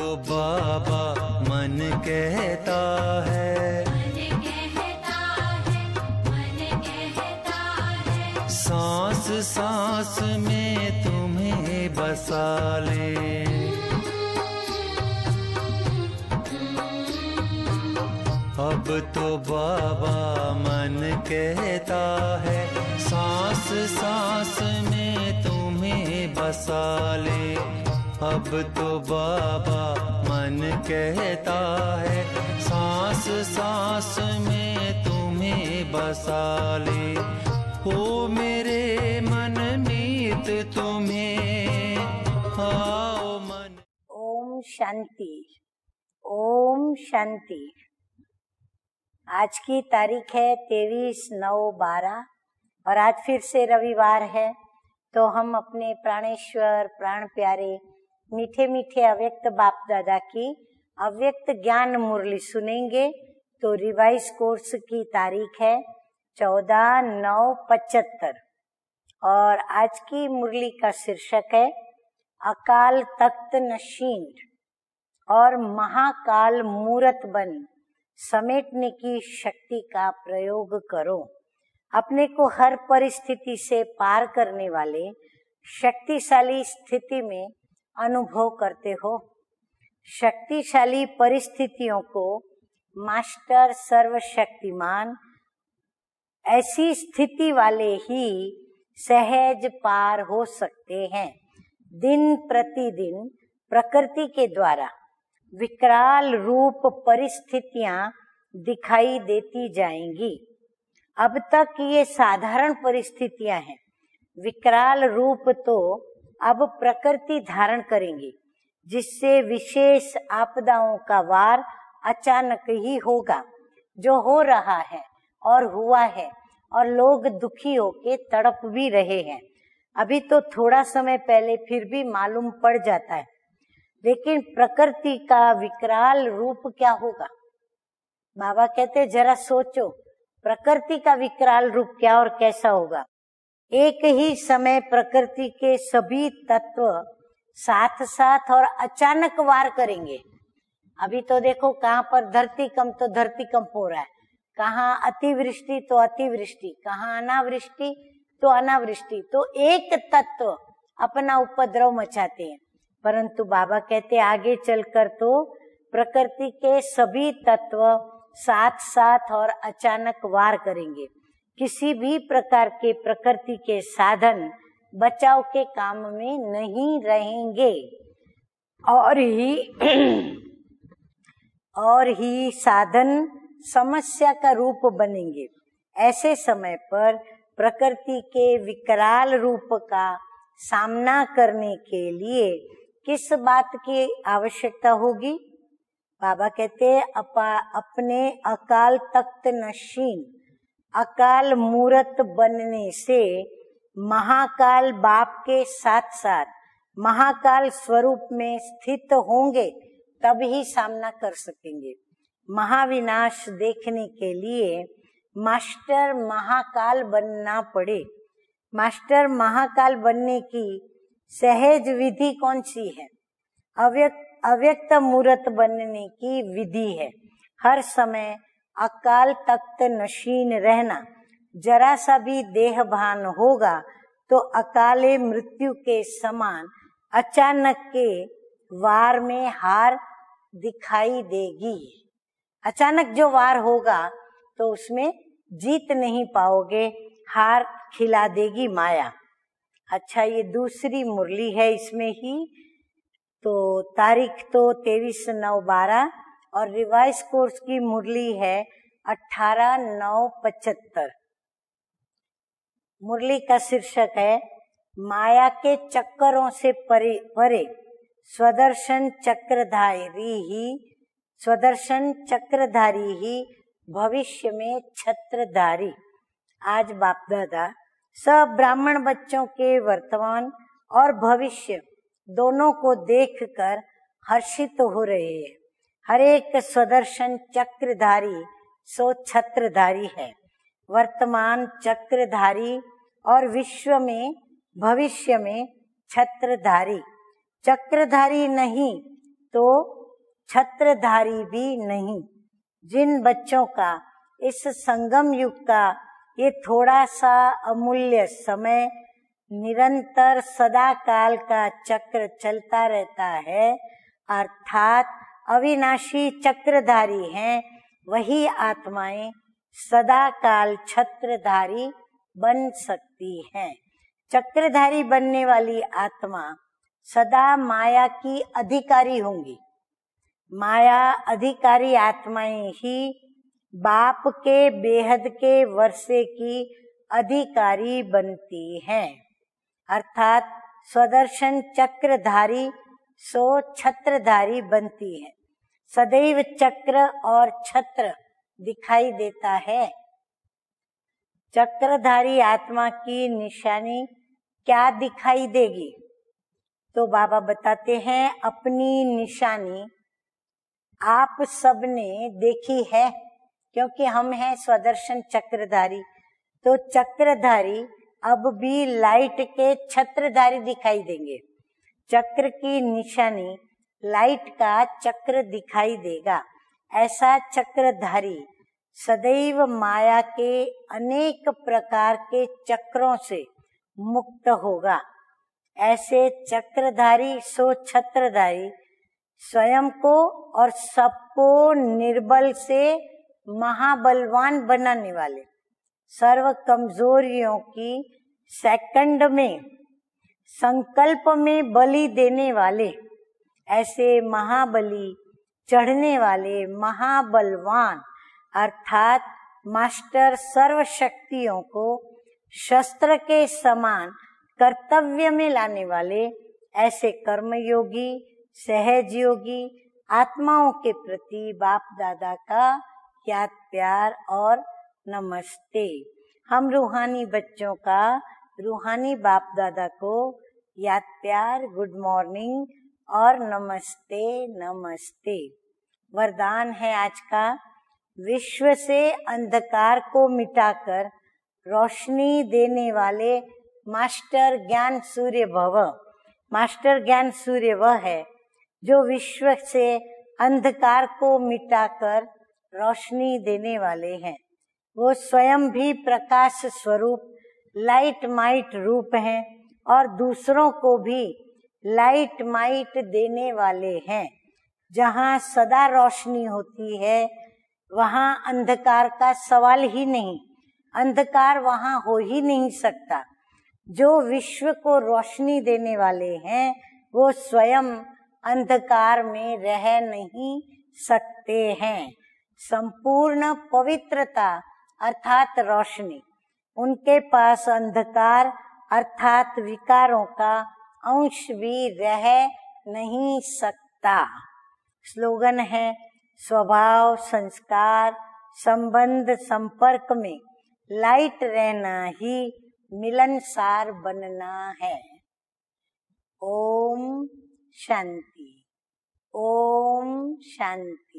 तो बाबा मन कहता है, सांस सांस में तुम्हें बसा ले। अब तो बाबा मन कहता है, सांस सांस में तुम्हें बसा ले। अब तो बाबा मन कहता है, सांस सांस में तुम्हें बसा ले। ओ मेरे मन मीत तुम्हें आओ मन। ओम शांति, ओम शांति। आज की तारीख है 23/9/12 और आज फिर से रविवार है, तो हम अपने प्राणेश्वर प्राण प्यारे मीठे मीठे अव्यक्त बाप दादा की अव्यक्त ज्ञान मुरली सुनेंगे। तो रिवाइज कोर्स की तारीख है 14/9/75 और आज की मुरली का शीर्षक है अकाल तख्त नशीन और महाकाल मूरत बन समेटने की शक्ति का प्रयोग करो। अपने को हर परिस्थिति से पार करने वाले शक्तिशाली स्थिति में अनुभव करते हो। शक्तिशाली परिस्थितियों को मास्टर सर्वशक्तिमान ऐसी स्थिति वाले ही सहज पार हो सकते हैं। दिन प्रतिदिन प्रकृति के द्वारा विकराल रूप परिस्थितियां दिखाई देती जाएंगी। अब तक ये साधारण परिस्थितियां हैं, विकराल रूप तो अब प्रकृति धारण करेंगी, जिससे विशेष आपदाओं का वार अचानक ही होगा। जो हो रहा है और हुआ है और लोग दुखी होके तड़प भी रहे हैं। अभी तो थोड़ा समय पहले फिर भी मालूम पड़ जाता है, लेकिन प्रकृति का विकराल रूप क्या होगा। बाबा कहते जरा सोचो, प्रकृति का विकराल रूप क्या और कैसा होगा। एक ही समय प्रकृति के सभी तत्व साथ साथ और अचानक वार करेंगे। अभी तो देखो कहाँ पर धरतीकंप तो धरतीकंप हो रहा है, कहाँ अतिवृष्टि तो अतिवृष्टि, कहाँ अनावृष्टि तो अनावृष्टि। तो एक तत्व अपना उपद्रव मचाते हैं, परंतु बाबा कहते आगे चलकर तो प्रकृति के सभी तत्व साथ साथ और अचानक वार करेंगे। किसी भी प्रकार के प्रकृति के साधन बचाव के काम में नहीं रहेंगे और ही साधन समस्या का रूप बनेंगे। ऐसे समय पर प्रकृति के विकराल रूप का सामना करने के लिए किस बात की आवश्यकता होगी। बाबा कहते अपने अकाल तख्त नशीन अकाल मूरत बनने से महाकाल बाप के साथ साथ महाकाल स्वरूप में स्थित होंगे, तब ही सामना कर सकेंगे। महाविनाश देखने के लिए मास्टर महाकाल बनना पड़े। मास्टर महाकाल बनने की सहज विधि कौन सी है? अव्यक्त मूरत बनने की विधि है हर समय अकाल तख्त नशीन रहना। जरा सा भी देह भान होगा तो अकाले मृत्यु के समान अचानक के वार में हार दिखाई देगी। अचानक जो वार होगा तो उसमें जीत नहीं पाओगे, हार खिला देगी माया। अच्छा, ये दूसरी मुरली है इसमें ही। तो तारीख तो 23/9/12 और रिवाइज कोर्स की मुरली है 18/9/75। मुरली का शीर्षक है माया के चक्करों से परे स्वदर्शन चक्रधारी ही भविष्य में छत्रधारी। आज बाप दादा सब ब्राह्मण बच्चों के वर्तमान और भविष्य दोनों को देखकर हर्षित हो रहे हैं। हर एक स्वदर्शन चक्रधारी सो छत्रधारी है। वर्तमान चक्रधारी और विश्व में भविष्य में छत्रधारी। चक्रधारी नहीं तो छत्रधारी भी नहीं। जिन बच्चों का इस संगम युग का ये थोड़ा सा अमूल्य समय निरंतर सदा काल का चक्र चलता रहता है, अर्थात अविनाशी चक्रधारी हैं, वही आत्माएं सदा काल छत्रधारी बन सकती हैं। चक्रधारी बनने वाली आत्मा सदा माया की अधिकारी होंगी। माया अधिकारी आत्माएं ही बाप के बेहद के वर्षे की अधिकारी बनती हैं, अर्थात स्वदर्शन चक्रधारी सो छत्रधारी बनती है। सदैव चक्र और छत्र दिखाई देता है। चक्रधारी आत्मा की निशानी क्या दिखाई देगी? तो बाबा बताते हैं, अपनी निशानी आप सबने देखी है, क्योंकि हम हैं स्वदर्शन चक्रधारी। तो चक्रधारी अब भी लाइट के छत्रधारी दिखाई देंगे। चक्र की निशानी लाइट का चक्र दिखाई देगा। ऐसा चक्रधारी सदैव माया के अनेक प्रकार के चक्रों से मुक्त होगा। ऐसे चक्रधारी सो छत्रधारी स्वयं को और सबको निर्बल से महाबलवान बनाने वाले, सर्व कमजोरियों की सेकंड में संकल्प में बलि देने वाले, ऐसे महाबली चढ़ने वाले महाबलवान अर्थात मास्टर सर्व शक्तियों को शस्त्र के समान कर्तव्य में लाने वाले, ऐसे कर्मयोगी सहज योगी आत्माओं के प्रति बाप दादा का याद प्यार और नमस्ते। हम रूहानी बच्चों का रूहानी बाप दादा को याद प्यार, गुड मॉर्निंग और नमस्ते नमस्ते। वरदान है आज का, विश्व से अंधकार को मिटाकर रोशनी देने वाले मास्टर ज्ञान सूर्य भव। मास्टर ज्ञान सूर्य वह है जो विश्व से अंधकार को मिटाकर रोशनी देने वाले हैं। वो स्वयं भी प्रकाश स्वरूप लाइट माइट रूप हैं और दूसरों को भी लाइट माइट देने वाले हैं। जहाँ सदा रोशनी होती है वहाँ अंधकार का सवाल ही नहीं, अंधकार वहाँ हो ही नहीं सकता। जो विश्व को रोशनी देने वाले हैं वो स्वयं अंधकार में रह नहीं सकते हैं। संपूर्ण पवित्रता अर्थात रोशनी, उनके पास अंधकार अर्थात विकारों का अंश भी रह नहीं सकता। स्लोगन है, स्वभाव संस्कार संबंध संपर्क में लाइट रहना ही मिलनसार बनना है। ओम शांति, ओम शांति।